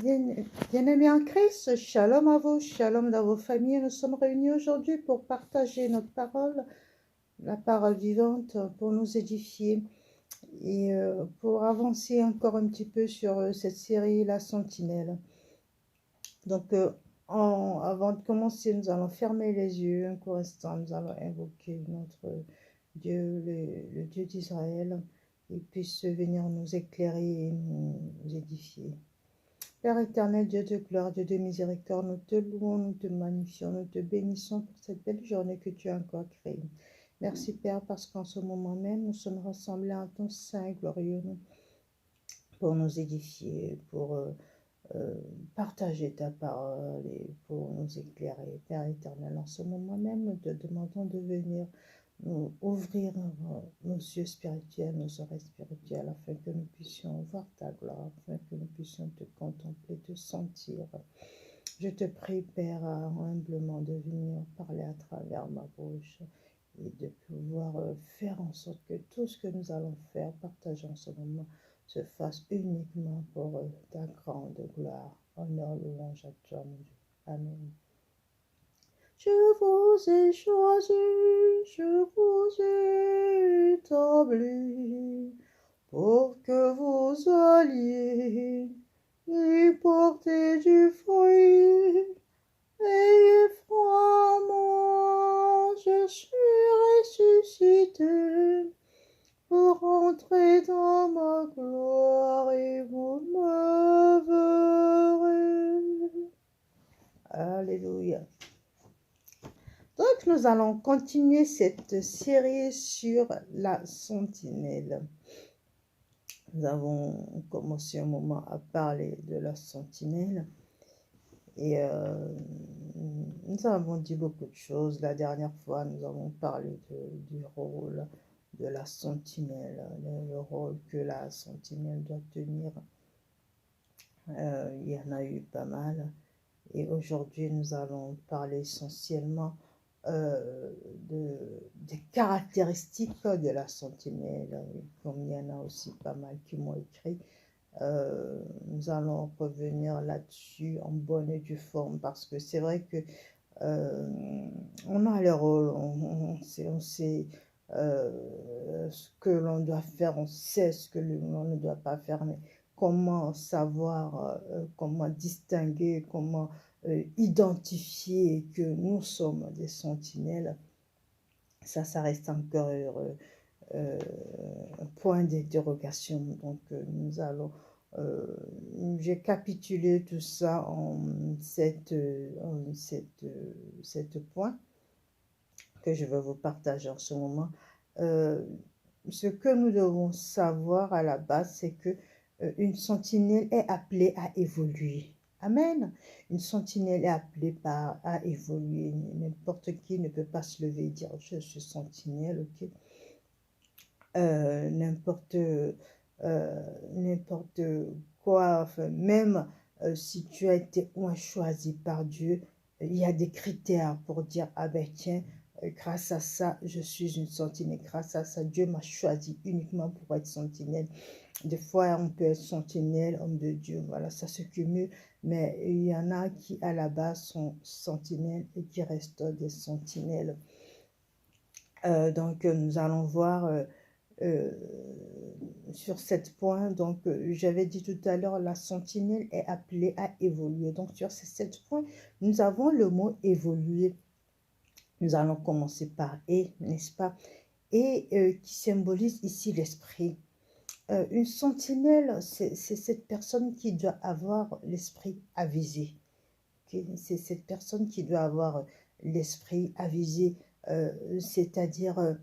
Bien-aimés en Christ, shalom à vous, shalom dans vos familles. Nous sommes réunis aujourd'hui pour partager notre parole, la parole vivante, pour nous édifier et pour avancer encore un petit peu sur cette série, La Sentinelle. Donc, avant de commencer, nous allons fermer les yeux un court instant. Nous allons invoquer notre Dieu, le Dieu d'Israël, qu'il puisse venir nous éclairer et nous édifier. Père éternel, Dieu de gloire, Dieu de miséricorde, nous te louons, nous te magnifions, nous te bénissons pour cette belle journée que tu as encore créée. Merci Père, parce qu'en ce moment même, nous sommes rassemblés en ton sein glorieux pour nous édifier, pour partager ta parole et pour nous éclairer. Père éternel, en ce moment même, nous te demandons de venir nous ouvrir nos yeux spirituels, nos oreilles spirituelles, afin que nous puissions voir ta gloire, afin que nous puissions te contempler, te sentir. Je te prie, Père, humblement de venir parler à travers ma bouche et de pouvoir faire en sorte que tout ce que nous allons faire, partager en ce moment, se fasse uniquement pour ta grande gloire. Honneur, louange à toi, mon Dieu. Amen. Je vous ai choisi, je vous ai établi, pour que vous alliez y porter du fruit. Ayez foi en moi, je suis ressuscité, pour entrer dans ma gloire et vous me verrez. Alléluia. Donc, nous allons continuer cette série sur la sentinelle. Nous avons commencé un moment à parler de la sentinelle et nous avons dit beaucoup de choses. La dernière fois, nous avons parlé du rôle de la sentinelle, le rôle que la sentinelle doit tenir. Il y en a eu pas mal. Et aujourd'hui, nous allons parler essentiellement des caractéristiques de la sentinelle. Comme il y en a aussi pas mal qui m'ont écrit, nous allons revenir là-dessus en bonne et due forme, parce que c'est vrai que on a le rôle, on sait ce que l'on doit faire, on sait ce que l'on ne doit pas faire, mais comment savoir, comment distinguer, comment identifier que nous sommes des sentinelles, ça reste encore un point d'interrogation. Donc nous allons, j'ai capitulé tout ça en sept points que je vais vous partager en ce moment. Ce que nous devons savoir à la base, c'est que une sentinelle est appelée à évoluer. Amen. Une sentinelle est appelée à évoluer. N'importe qui ne peut pas se lever et dire je suis sentinelle, ok. N'importe quoi, enfin, même si tu as été choisi par Dieu, il y a des critères pour dire ah ben tiens, grâce à ça, je suis une sentinelle. Grâce à ça, Dieu m'a choisi uniquement pour être sentinelle. Des fois, on peut être sentinelle, homme de Dieu, voilà, ça se cumule. Mais il y en a qui, à la base, sont sentinelles et qui restent des sentinelles. Donc, nous allons voir sur 7 points. Donc, j'avais dit tout à l'heure, la sentinelle est appelée à évoluer. Donc, sur ces 7 points, nous avons le mot évoluer. Nous allons commencer par « et », n'est-ce pas? Et qui symbolise ici l'esprit. Une sentinelle, c'est cette personne qui doit avoir l'esprit avisé. Okay? C'est cette personne qui doit avoir l'esprit avisé, c'est-à-dire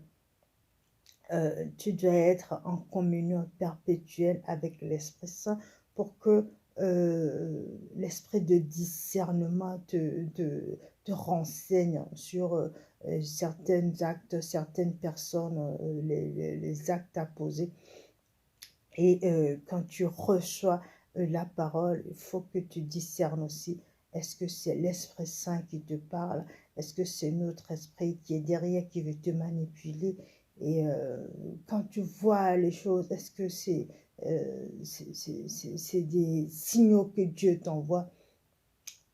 tu dois être en communion perpétuelle avec l'Esprit Saint pour que l'esprit de discernement te renseigne sur certains actes, certaines personnes, les actes à poser. Et quand tu reçois la parole, il faut que tu discernes aussi, est-ce que c'est l'Esprit Saint qui te parle? Est-ce que c'est notre esprit qui est derrière, qui veut te manipuler? Et quand tu vois les choses, est-ce que c'est des signaux que Dieu t'envoie?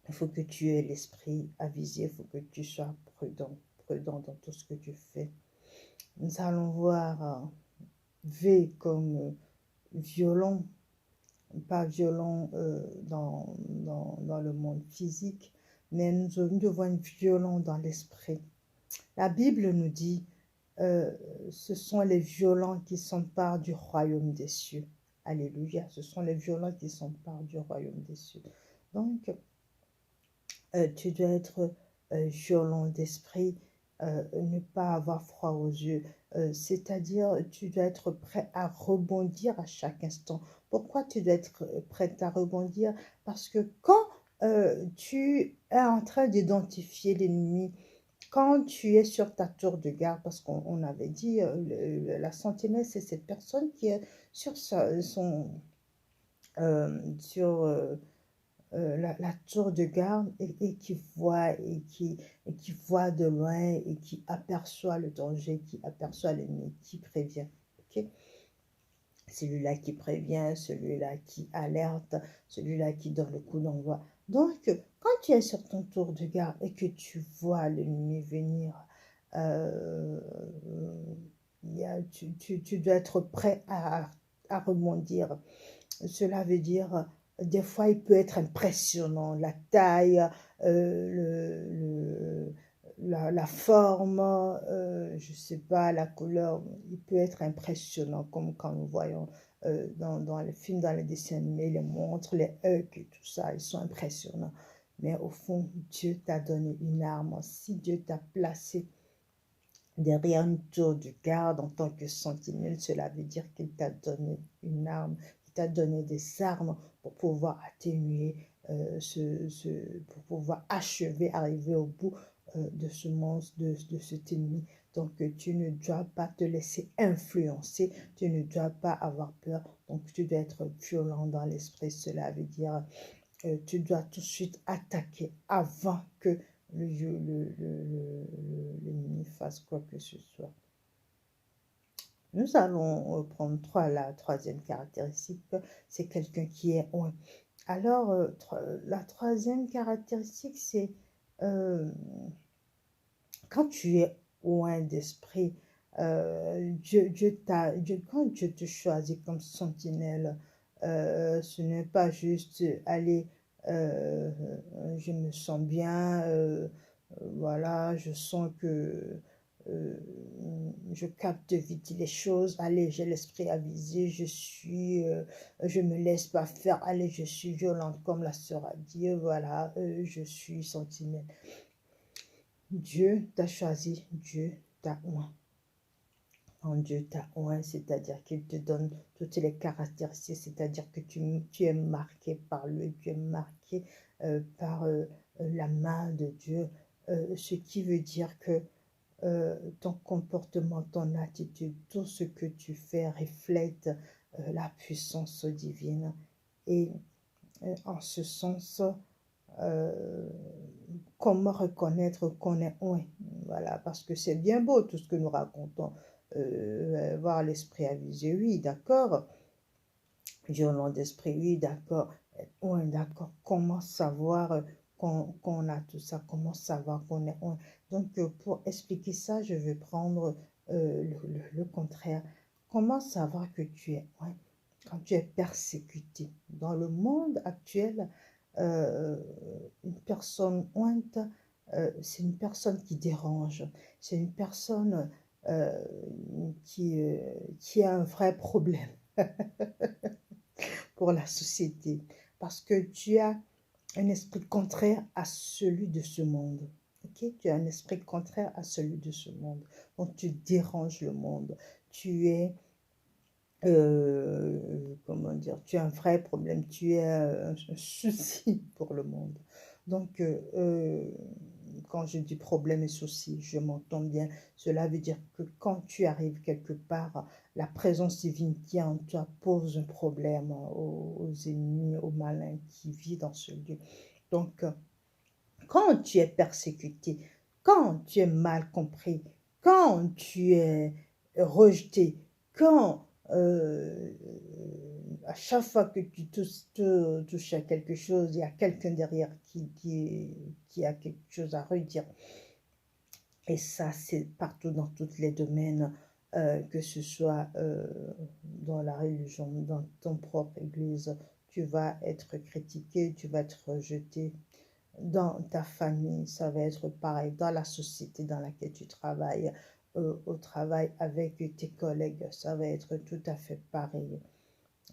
Il faut que tu aies l'esprit avisé, il faut que tu sois prudent dans tout ce que tu fais. Nous allons voir V comme violent, pas violent dans le monde physique, mais nous devons être violents dans l'esprit. La Bible nous dit, ce sont les violents qui s'emparent du royaume des cieux. Alléluia, ce sont les violents qui s'emparent du royaume des cieux. Donc, tu dois être violent d'esprit, ne pas avoir froid aux yeux, c'est-à-dire tu dois être prêt à rebondir à chaque instant. Pourquoi tu dois être prêt à rebondir? Parce que quand tu es en train d'identifier l'ennemi, quand tu es sur ta tour de garde, parce qu'on avait dit, la sentinelle, c'est cette personne qui est sur la tour de garde et qui voit de loin et qui aperçoit le danger, qui aperçoit l'ennemi, qui prévient. Okay? Celui-là qui prévient, celui-là qui alerte, celui-là qui donne le coup d'envoi. Donc, quand tu es sur ton tour de garde et que tu vois l'ennemi venir, euh, tu dois être prêt à rebondir. Cela veut dire, des fois, il peut être impressionnant, la taille, la forme, je ne sais pas, la couleur, il peut être impressionnant, comme quand nous voyons dans les films, dans les dessins animés, les montres, les Hulk et tout ça, ils sont impressionnants. Mais au fond, Dieu t'a donné une arme. Si Dieu t'a placé derrière une tour de garde en tant que sentinelle, cela veut dire qu'il t'a donné une arme, il t'a donné des armes pour pouvoir atténuer, pour pouvoir achever, arriver au bout de ce monstre, de cet ennemi. Donc tu ne dois pas te laisser influencer, tu ne dois pas avoir peur, donc tu dois être violent dans l'esprit. Cela veut dire tu dois tout de suite attaquer avant que l'ennemi fasse quoi que ce soit. Nous allons prendre la troisième caractéristique, c'est quelqu'un qui est oint. Alors, la troisième caractéristique, c'est quand tu es oint d'esprit, quand Dieu te choisit comme sentinelle, ce n'est pas juste aller, je me sens bien, voilà, je sens que euh, je capte vite les choses, allez, j'ai l'esprit avisé, je me laisse pas faire, allez, je suis violente comme la sœur a dit, voilà, je suis sentinelle. Dieu t'a choisi, Dieu t'a oint. Quand Dieu t'a oint, c'est-à-dire qu'il te donne toutes les caractéristiques, c'est-à-dire que tu es marqué par lui, tu es marqué par la main de Dieu, ce qui veut dire que ton comportement, ton attitude, tout ce que tu fais reflète la puissance divine. Et en ce sens, euh, comment reconnaître qu'on est oint? Voilà, parce que c'est bien beau tout ce que nous racontons. Voir l'esprit avisé, oui, d'accord. Violent d'esprit, oui, d'accord. Oint, d'accord. Comment savoir qu'on a tout ça? Comment savoir qu'on est oint? Donc, pour expliquer ça, je vais prendre le contraire. Comment savoir que tu es oint? Quand tu es persécuté. Dans le monde actuel, euh, une personne ointe, c'est une personne qui dérange, c'est une personne euh, qui a un vrai problème pour la société, parce que tu as un esprit contraire à celui de ce monde. Okay? Tu as un esprit contraire à celui de ce monde. Donc tu déranges le monde. Tu es comment dire, tu as un vrai problème, tu as un souci pour le monde. Donc, quand je dis problème et souci, je m'entends bien. Cela veut dire que quand tu arrives quelque part, la présence divine qui est en toi pose un problème aux ennemis, aux malins qui vivent dans ce lieu. Donc, quand tu es persécuté, quand tu es mal compris, quand tu es rejeté. Quand à chaque fois que tu touches à quelque chose, il y a quelqu'un derrière qui a quelque chose à redire. Et ça, c'est partout dans tous les domaines, que ce soit dans la religion, dans ton propre église, tu vas être critiqué, tu vas être rejeté. Dans ta famille, ça va être pareil. Dans la société dans laquelle tu travailles, au travail avec tes collègues, ça va être tout à fait pareil.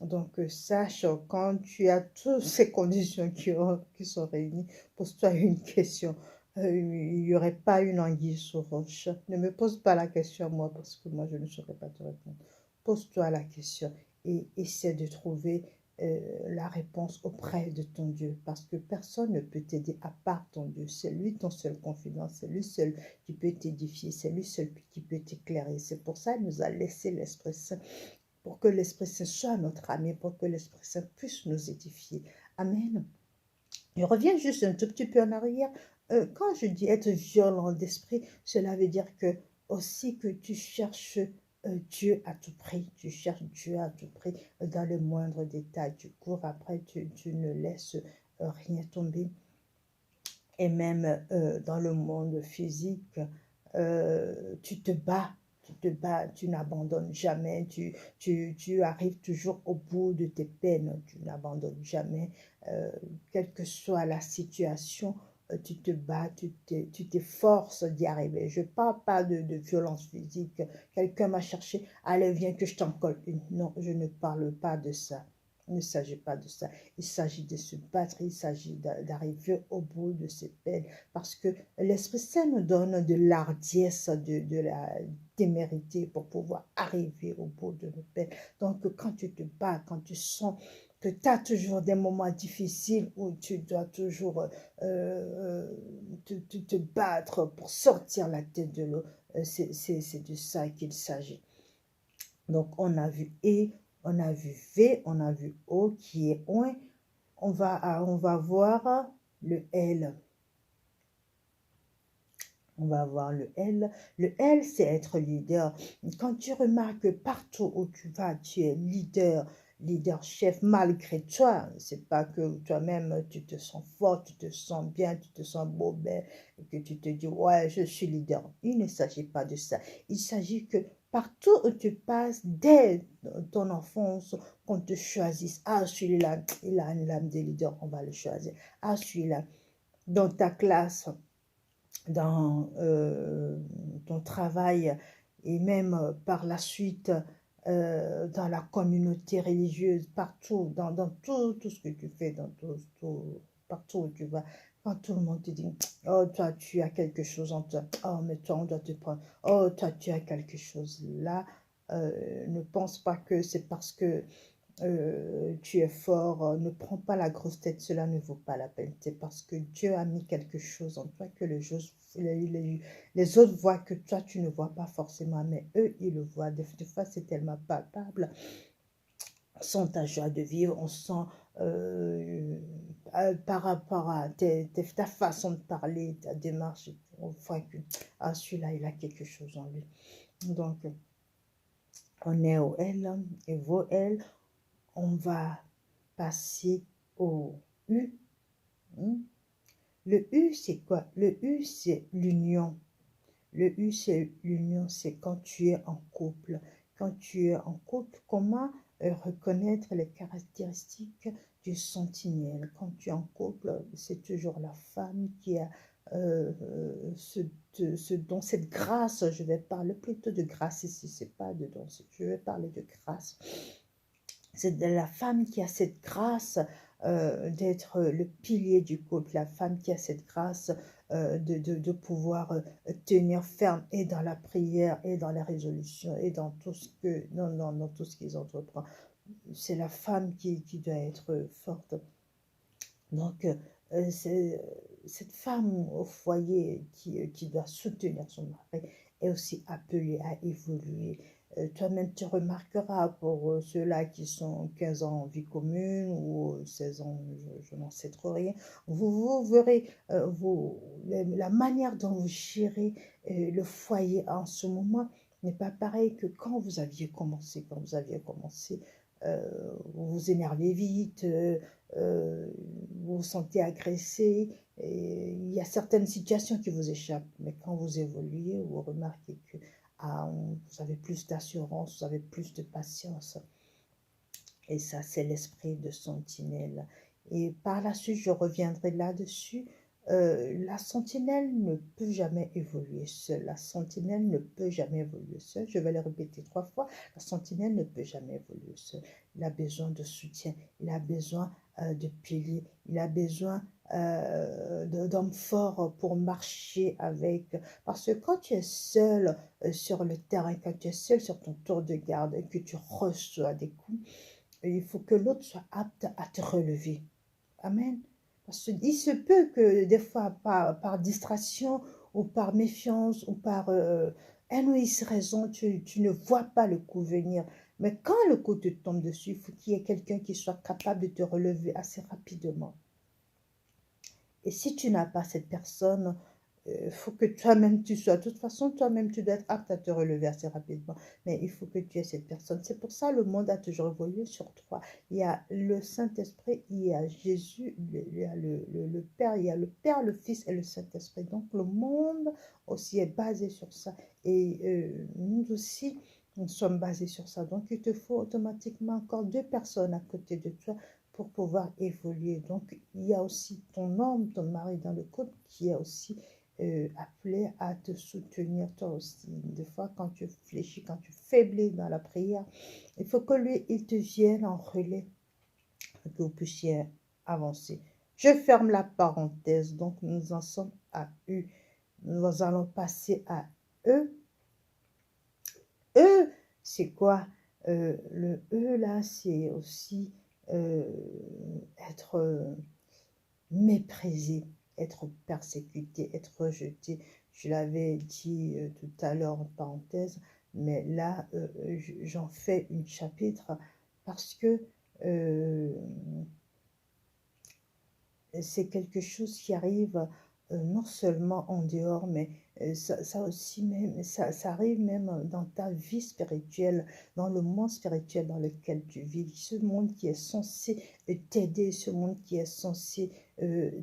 Donc, sache, quand tu as toutes ces conditions qui sont réunies, pose-toi une question. Il n'y aurait pas une anguille sous roche. Ne me pose pas la question, moi, parce que moi, je ne saurais pas te répondre. Pose-toi la question et essaie de trouver la réponse auprès de ton Dieu, parce que personne ne peut t'aider à part ton Dieu. C'est lui ton seul confident, c'est lui seul qui peut t'édifier, c'est lui seul qui peut t'éclairer. C'est pour ça qu'il nous a laissé l'Esprit Saint, pour que l'Esprit Saint soit notre ami, pour que l'Esprit Saint puisse nous édifier. Amen. Je reviens juste un tout petit peu en arrière. Quand je dis être violent d'esprit, cela veut dire que aussi que tu cherches Dieu à tout prix. Tu cherches Dieu à tout prix dans le moindre détail. Tu cours après, tu ne laisses rien tomber. Et même dans le monde physique, tu te bats, tu n'abandonnes jamais, tu arrives toujours au bout de tes peines, tu n'abandonnes jamais, quelle que soit la situation, tu te bats, tu t'efforces d'y arriver. Je ne parle pas de violence physique, quelqu'un m'a cherché, allez viens que je t'en colle une. Non, je ne parle pas de ça. Il ne s'agit pas de ça. Il s'agit de se battre, il s'agit d'arriver au bout de ses peines. Parce que l'Esprit Saint nous donne de l'ardiesse, de la témérité pour pouvoir arriver au bout de nos peines. Donc quand tu te bats, quand tu sens que tu as toujours des moments difficiles où tu dois toujours te battre pour sortir la tête de l'eau, c'est de ça qu'il s'agit. Donc on a vu E, on a vu V, on a vu O qui est OIN. On va voir le L. On va voir le L. Le L, c'est être leader. Quand tu remarques que partout où tu vas, tu es leader, chef, malgré toi, c'est pas que toi-même tu te sens fort, tu te sens bien, tu te sens beau, ben, et que tu te dis, ouais, je suis leader. Il ne s'agit pas de ça. Il s'agit que partout où tu passes, dès ton enfance, qu'on te choisisse. Ah, celui-là, il a une lame de leader, on va le choisir. Ah, celui-là, dans ta classe, dans ton travail et même par la suite dans la communauté religieuse, partout, dans tout ce que tu fais, partout où tu vas, quand tout le monde te dit, oh toi tu as quelque chose en toi, oh mais toi on doit te prendre, oh toi tu as quelque chose là, ne pense pas que c'est parce que tu es fort, ne prends pas la grosse tête, cela ne vaut pas la peine. C'est parce que Dieu a mis quelque chose en toi que les autres voient que toi, tu ne vois pas forcément, mais eux, ils le voient. Des fois, c'est tellement palpable. On sent ta joie de vivre, on sent par rapport à ta façon de parler, ta démarche, on voit que ah, celui-là, il a quelque chose en lui. Donc, on est au L et vos L. On va passer au U. Le U, c'est quoi? Le U, c'est l'union. Le U, c'est l'union, c'est quand tu es en couple. Quand tu es en couple, comment reconnaître les caractéristiques du sentinelle? Quand tu es en couple, c'est toujours la femme qui a ce don, cette grâce. Je vais parler plutôt de grâce ici, c'est pas de don, je vais parler de grâce. C'est de la femme qui a cette grâce d'être le pilier du couple, la femme qui a cette grâce de pouvoir tenir ferme et dans la prière et dans la résolution et dans tout ce que dans tout ce qu'ils entreprennent. C'est la femme qui doit être forte. Donc c'est cette femme au foyer qui doit soutenir son mari est aussi appelée à évoluer. Toi-même, tu remarqueras pour ceux-là qui sont 15 ans en vie commune ou 16 ans, je n'en sais trop rien, vous verrez la manière dont vous gérez le foyer en ce moment n'est pas pareil que quand vous aviez commencé. Quand vous aviez commencé, vous vous énervez vite, vous vous sentez agressé, et il y a certaines situations qui vous échappent. Mais quand vous évoluez, vous remarquez que vous avez plus d'assurance, vous avez plus de patience. Et ça, c'est l'esprit de sentinelle. Et par la suite, je reviendrai là-dessus. La sentinelle ne peut jamais évoluer seule. La sentinelle ne peut jamais évoluer seule. Je vais le répéter 3 fois. La sentinelle ne peut jamais évoluer seule. Il a besoin de soutien. Il a besoin de piliers. Il a besoin d'hommes forts pour marcher avec. Parce que quand tu es seul sur le terrain, quand tu es seul sur ton tour de garde et que tu reçois des coups, il faut que l'autre soit apte à te relever. Amen. Parce qu'il se peut que des fois, par distraction ou par méfiance ou par un ou X raison, tu ne vois pas le coup venir. Mais quand le coup te tombe dessus, il faut qu'il y ait quelqu'un qui soit capable de te relever assez rapidement. Et si tu n'as pas cette personne, il faut que toi-même tu sois. De toute façon, toi-même, tu dois être apte à te relever assez rapidement. Mais il faut que tu aies cette personne. C'est pour ça que le monde a toujours évolué sur 3. Il y a le Saint-Esprit, il y a Jésus, il y a le Père, il y a le Père, le Fils et le Saint-Esprit. Donc, le monde aussi est basé sur ça. Et nous aussi, nous sommes basés sur ça. Donc, il te faut automatiquement encore 2 personnes à côté de toi pour pouvoir évoluer. Donc, il y a aussi ton homme, ton mari dans le couple qui est aussi appelé à te soutenir toi aussi. Des fois, quand tu fléchis, quand tu faiblis dans la prière, il faut que lui, il te vienne en relais, que vous puissiez avancer. Je ferme la parenthèse, donc nous en sommes à U. Nous allons passer à E. E, c'est quoi? Le E, là, c'est aussi être méprisé, être persécuté, être rejeté. Je l'avais dit tout à l'heure en parenthèse, mais là, j'en fais un chapitre parce que c'est quelque chose qui arrive non seulement en dehors, mais ça aussi même, ça arrive même dans ta vie spirituelle, dans le monde spirituel dans lequel tu vis, ce monde qui est censé t'aider, ce monde qui est censé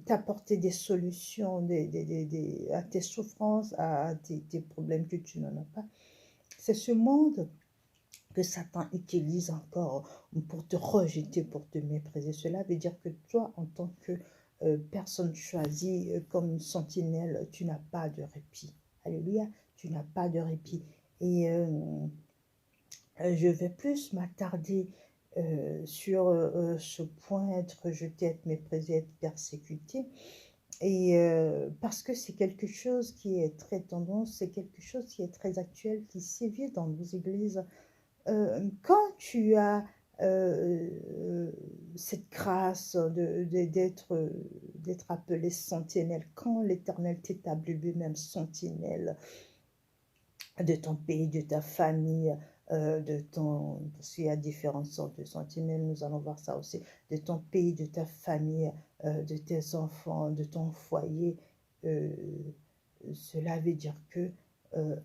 t'apporter des solutions à tes souffrances, à tes problèmes que tu n'en as pas. C'est ce monde que Satan utilise encore pour te rejeter, pour te mépriser. Cela veut dire que toi, en tant que personne choisie comme une sentinelle, tu n'as pas de répit. Alléluia, tu n'as pas de répit. Et je vais plus m'attarder sur ce point, être rejeté, être méprisé, être persécuté. Et parce que c'est quelque chose qui est très tendance, c'est quelque chose qui est très actuel, qui sévit dans nos églises. Quand tu as cette grâce d'être appelé sentinelle, quand l'Éternel t'établit lui-même sentinelle de ton pays, de ta famille, parce qu'il y a différentes sortes de sentinelles, nous allons voir ça aussi, de ton pays, de ta famille, de tes enfants, de ton foyer, euh, cela veut dire que euh,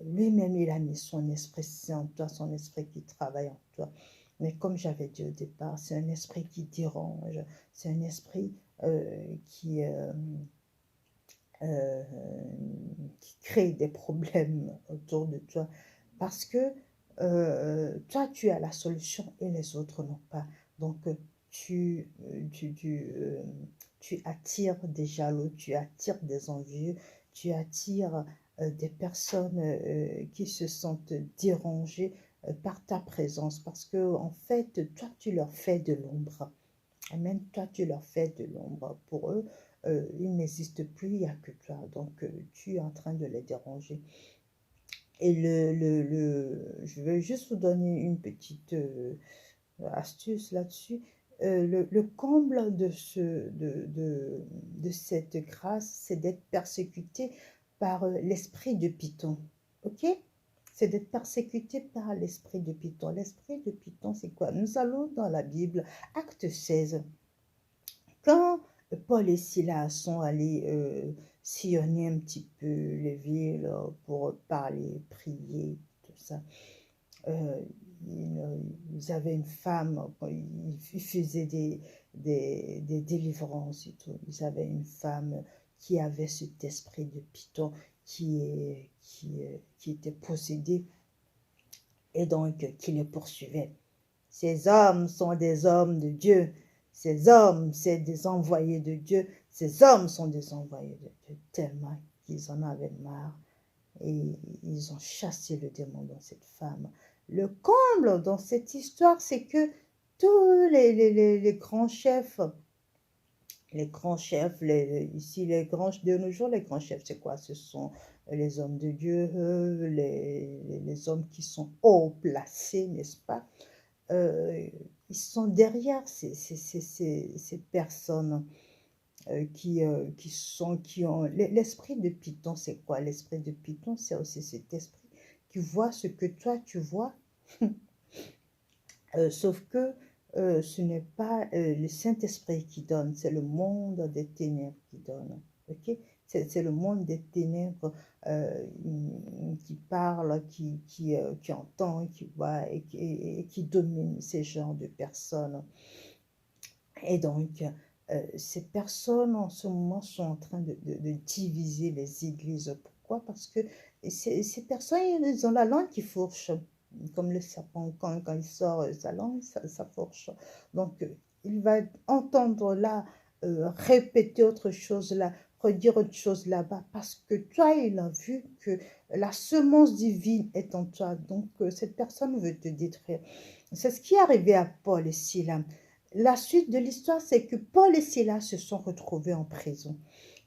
lui-même, il a mis son esprit saint en toi, son esprit qui travaille en toi. Mais comme j'avais dit au départ, c'est un esprit qui dérange, c'est un esprit euh, qui crée des problèmes autour de toi. Parce que toi, tu as la solution et les autres n'ont pas. Donc, tu, euh, tu, tu, euh, tu attires des jaloux, tu attires des envieux, tu attires des personnes qui se sentent dérangées par ta présence. Parce que, en fait, toi, tu leur fais de l'ombre. Amen. Toi, tu leur fais de l'ombre. Pour eux, ils n'existent plus, il n'y a que toi. Donc, tu es en train de les déranger. Et je vais juste vous donner une petite astuce là-dessus. Le comble de cette grâce, c'est d'être persécuté par l'esprit de Python. OK? C'est d'être persécuté par l'esprit de Python. L'esprit de Python, c'est quoi? Nous allons dans la Bible, Acte 16. Quand Paul et Silas sont allés sillonner un petit peu les villes pour parler, prier, ça. Euh, ils avaient une femme, ils faisaient des délivrances et tout. Ils avaient une femme qui avait cet esprit de python qui était possédé et donc qui les poursuivait. Ces hommes sont des hommes de Dieu. Ces hommes, c'est des envoyés de Dieu. Ces hommes sont des envoyés de Dieu, tellement qu'ils en avaient marre. Et ils ont chassé le démon dans cette femme. Le comble dans cette histoire, c'est que tous les grands chefs, ici de nos jours, les grands chefs, c'est quoi? Ce sont les hommes de Dieu, les hommes qui sont haut placés, n'est-ce pas? Euh, Ils sont derrière ces personnes qui ont l'esprit de Python. C'est quoi l'esprit de Python? C'est aussi cet esprit qui voit ce que toi tu vois. Sauf que ce n'est pas le Saint-Esprit qui donne, c'est le monde des ténèbres qui donne. Ok? C'est le monde des ténèbres euh, qui parle, qui entend, qui voit et qui domine ces genres de personnes. Et donc, ces personnes en ce moment sont en train de diviser les églises. Pourquoi? Parce que ces personnes, ils ont la langue qui fourche, comme le serpent, quand il sort sa langue, ça fourche. Donc, il va entendre là, répéter autre chose là, redire autre chose là-bas, parce que toi, il a vu que la semence divine est en toi. Donc, cette personne veut te détruire. C'est ce qui est arrivé à Paul et Silas. La suite de l'histoire, c'est que Paul et Silas se sont retrouvés en prison.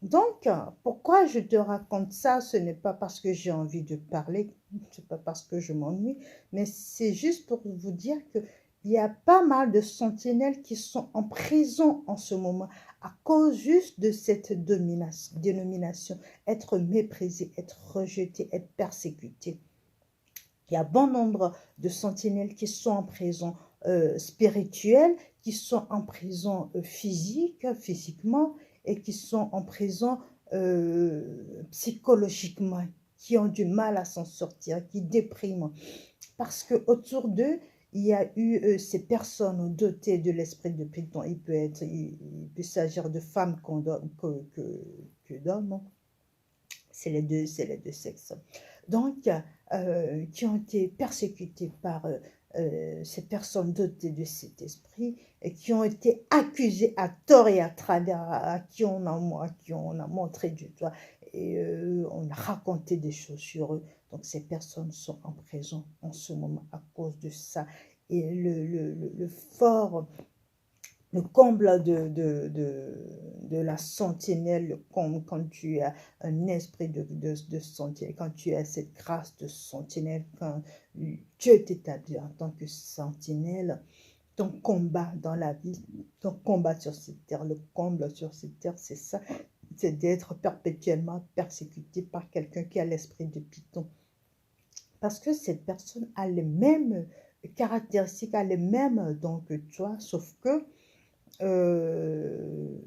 Donc, pourquoi je te raconte ça? Ce n'est pas parce que j'ai envie de parler, c'est pas parce que je m'ennuie, mais c'est juste pour vous dire que il y a pas mal de sentinelles qui sont en prison en ce moment à cause juste de cette dénomination, être méprisé, être rejeté, être persécuté. Il y a bon nombre de sentinelles qui sont en prison spirituelle, qui sont en prison physiquement, et qui sont en prison psychologiquement, qui ont du mal à s'en sortir, qui dépriment. Parce que autour d'eux, il y a eu ces personnes dotées de l'esprit de Python. Il peut s'agir de femmes que d'hommes. C'est les deux sexes. Donc, qui ont été persécutés par ces personnes dotées de cet esprit et qui ont été accusées à tort et à travers, à qui on a montré du doigt et on a raconté des choses sur eux. Donc, ces personnes sont en prison en ce moment à cause de ça. Et le fort le comble de la sentinelle, le comble quand tu as un esprit de sentinelle, quand tu as cette grâce de sentinelle, quand Dieu t'établit en tant que sentinelle, ton combat dans la vie, ton combat sur cette terre, le comble sur cette terre, c'est ça, c'est d'être perpétuellement persécuté par quelqu'un qui a l'esprit de Python. Parce que cette personne a les mêmes caractéristiques, a les mêmes dons que toi, sauf que euh,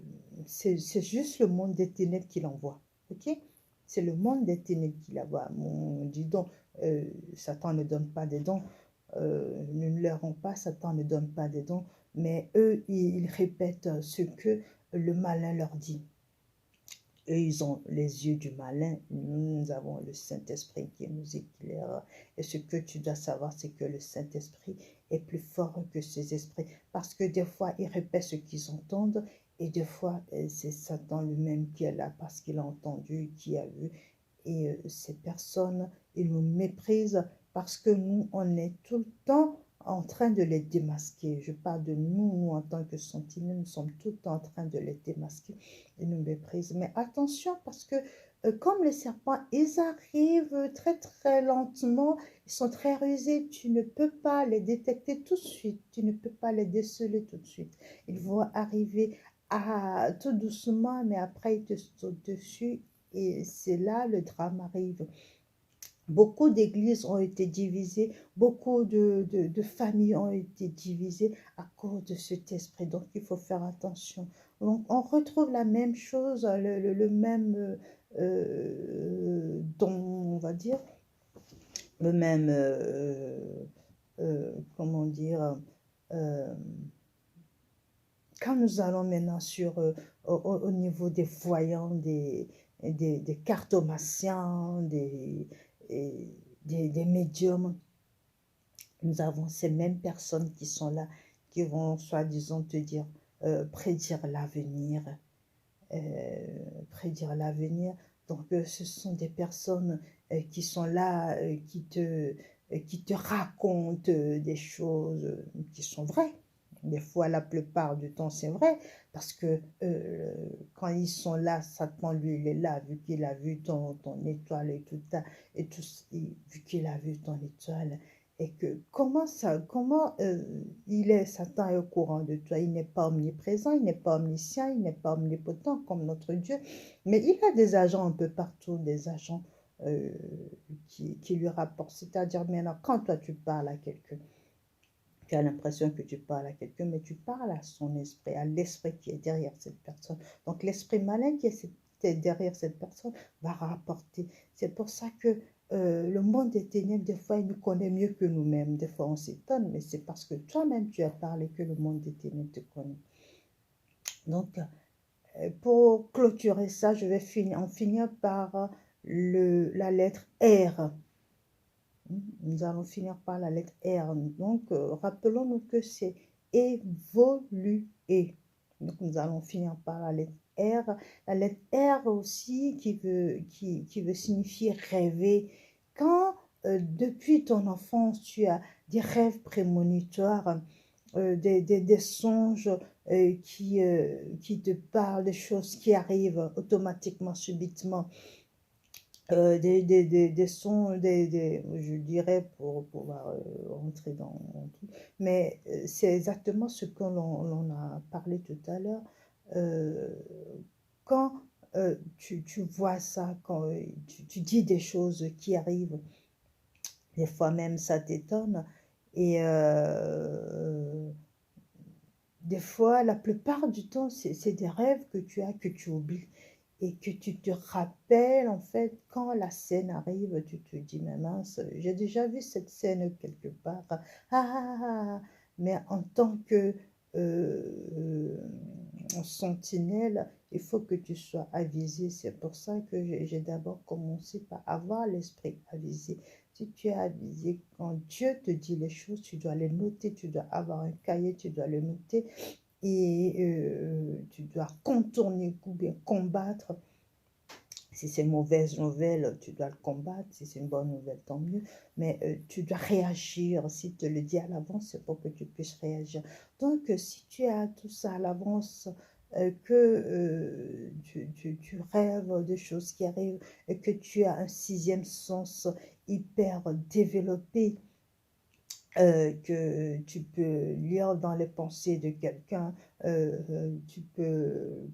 c'est juste le monde des ténèbres qui l'envoie. Ok? C'est le monde des ténèbres qui l'envoie. Dis donc, Satan ne donne pas des dons. Nous ne leur rend pas, Satan ne donne pas des dons. Mais eux, ils répètent ce que le malin leur dit. Eux, ils ont les yeux du malin. Nous avons le Saint-Esprit qui nous éclaire. Et ce que tu dois savoir, c'est que le Saint-Esprit est plus fort que ces esprits. Parce que des fois, ils répètent ce qu'ils entendent. Et des fois, c'est Satan lui-même qui est là parce qu'il a entendu, qui a vu. Et ces personnes, ils nous méprisent parce que nous, on est tout le temps en train de les démasquer. Je parle de nous en tant que sentinelles, nous sommes tout le temps en train de les démasquer et nous méprisent. Mais attention parce que comme les serpents, ils arrivent très très lentement, ils sont très rusés, tu ne peux pas les détecter tout de suite, tu ne peux pas les déceler tout de suite. Ils vont arriver tout doucement, mais après ils te sautent dessus et c'est là le drame arrive. Beaucoup d'églises ont été divisées, beaucoup de familles ont été divisées à cause de cet esprit. Donc, il faut faire attention. Donc, on retrouve la même chose, le même don, on va dire, même, comment dire, euh, quand nous allons maintenant sur, au niveau des voyants, des cartomanciens, des médiums, nous avons ces mêmes personnes qui sont là, qui vont, soi-disant, te dire, prédire l'avenir, prédire l'avenir. Donc, ce sont des personnes qui sont là, qui te racontent des choses qui sont vraies. Des fois, la plupart du temps, c'est vrai, parce que quand ils sont là, Satan, lui, il est là, vu qu'il a vu ton étoile et tout, vu qu'il a vu ton étoile, et que comment il est, Satan est au courant de toi. Il n'est pas omniprésent, il n'est pas omniscient, il n'est pas omnipotent comme notre Dieu, mais il a des agents un peu partout, des agents euh, qui lui rapportent. C'est-à-dire maintenant, quand toi tu parles à quelqu'un, tu as l'impression que tu parles à quelqu'un, mais tu parles à son esprit, à l'esprit qui est derrière cette personne. Donc l'esprit malin qui est derrière cette personne va rapporter. C'est pour ça que le monde des ténèbres, des fois, il nous connaît mieux que nous-mêmes. Des fois, on s'étonne, mais c'est parce que toi-même, tu as parlé que le monde des ténèbres te connaît. Donc, pour clôturer ça, je vais en finir par la lettre R. Nous allons finir par la lettre R. Donc, rappelons-nous que c'est évoluer. Donc, nous allons finir par la lettre R. La lettre R aussi qui veut signifier rêver. Quand, depuis ton enfance, tu as des rêves prémonitoires, des songes qui te parlent des choses qui arrivent automatiquement, subitement, des sons, je dirais, pour pouvoir rentrer dans un truc. Mais c'est exactement ce que l'on a parlé tout à l'heure. Euh, quand tu vois ça, quand tu dis des choses qui arrivent, des fois même ça t'étonne. Et des fois, la plupart du temps, c'est des rêves que tu as, que tu oublies et que tu te rappelles, en fait, quand la scène arrive, tu te dis, mais mince, j'ai déjà vu cette scène quelque part. Ah, ah, ah. Mais en tant que euh, sentinelle, il faut que tu sois avisé. C'est pour ça que j'ai d'abord commencé par avoir l'esprit avisé. Si tu es avisé, quand Dieu te dit les choses, tu dois les noter, tu dois avoir un cahier, tu dois le noter et tu dois contourner ou bien combattre. Si c'est une mauvaise nouvelle, tu dois le combattre. Si c'est une bonne nouvelle, tant mieux. Mais tu dois réagir. S'il te le dit à l'avance, c'est pour que tu puisses réagir. Donc, si tu as tout ça à l'avance, que tu rêves de choses qui arrivent et que tu as un sixième sens hyper développé, que tu peux lire dans les pensées de quelqu'un, tu peux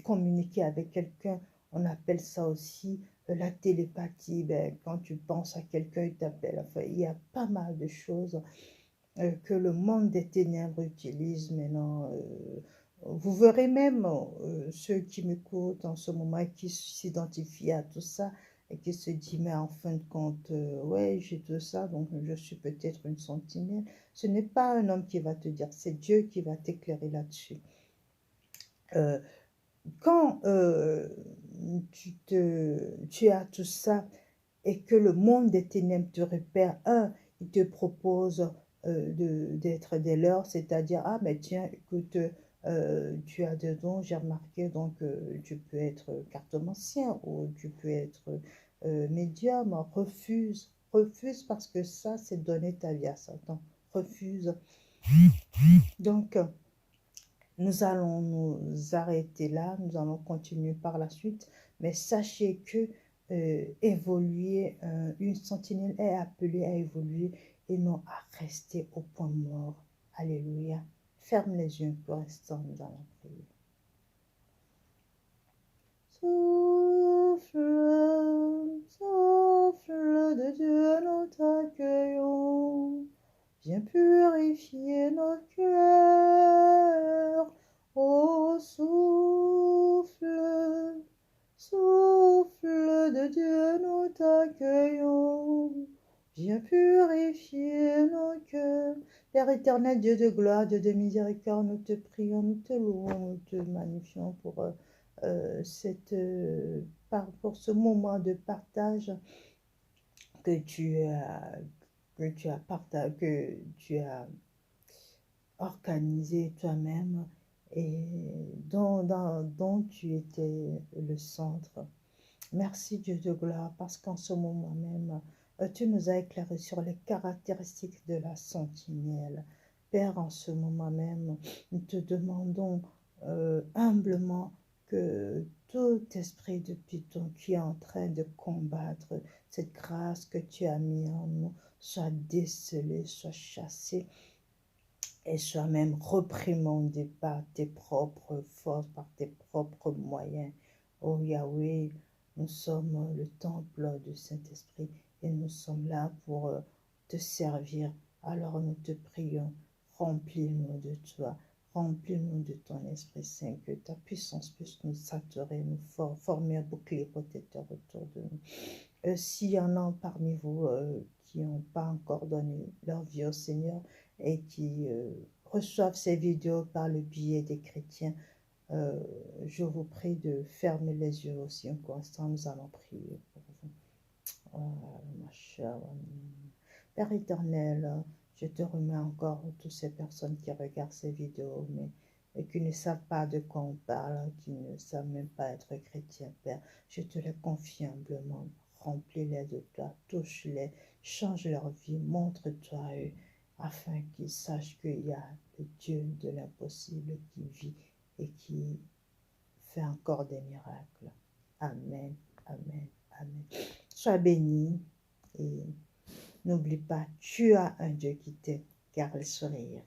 communiquer avec quelqu'un. On appelle ça aussi la télépathie. Ben, quand tu penses à quelqu'un, il t'appelle. Enfin, il y a pas mal de choses que le monde des ténèbres utilise maintenant. Vous verrez même ceux qui m'écoutent en ce moment et qui s'identifient à tout ça et qui se disent, mais en fin de compte, ouais, j'ai tout ça, donc je suis peut-être une sentinelle. Ce n'est pas un homme qui va te dire, c'est Dieu qui va t'éclairer là-dessus. Euh, quand tu as tout ça et que le monde des ténèbres te repère, il te propose d'être des leurs, c'est-à-dire, ah, mais tiens, écoute, tu as des dons, j'ai remarqué, donc tu peux être cartomancien ou tu peux être médium, refuse parce que ça, c'est donner ta vie à Satan, refuse. Donc, nous allons nous arrêter là, nous allons continuer par la suite, mais sachez que évoluer, une sentinelle est appelée à évoluer et non à rester au point mort. Alléluia. Ferme les yeux pour l'instant, nous allons prier. Souffle, souffle de Dieu, nous t'accueillons. Viens purifier nos cœurs. Ô souffle, souffle de Dieu, nous t'accueillons. Viens Père éternel, Dieu de gloire, Dieu de miséricorde, nous te prions, nous te louons, nous te magnifions pour, pour ce moment de partage que tu as, que tu as organisé toi-même et dont tu étais le centre. Merci Dieu de gloire, parce qu'en ce moment même, tu nous as éclairé sur les caractéristiques de la sentinelle. Père, en ce moment même, nous te demandons humblement que tout esprit de Python qui est en train de combattre cette grâce que tu as mis en nous soit décelé, soit chassé et soit même reprimandé par tes propres forces, par tes propres moyens. Oh Yahweh, nous sommes le temple du Saint-Esprit et nous sommes là pour te servir. Alors nous te prions, remplis-nous de toi, remplis-nous de ton Esprit Saint, que ta puissance puisse nous saturer, nous former un bouclier protecteur autour de nous. S'il y en a parmi vous qui n'ont pas encore donné leur vie au Seigneur et qui reçoivent ces vidéos par le biais des chrétiens, je vous prie de fermer les yeux aussi un instant, nous allons prier pour vous. Oh, ma chère Père éternel, je te remets encore toutes ces personnes qui regardent ces vidéos, mais et qui ne savent pas de quoi on parle, qui ne savent même pas être chrétiens, Père. Je te les confie humblement. Remplis-les de toi, touche-les, change leur vie, montre-toi à eux, afin qu'ils sachent qu'il y a le Dieu de l'impossible qui vit et qui fait encore des miracles. Amen, amen, amen. Sois béni et n'oublie pas, tu as un Dieu qui t'aime, garde le sourire.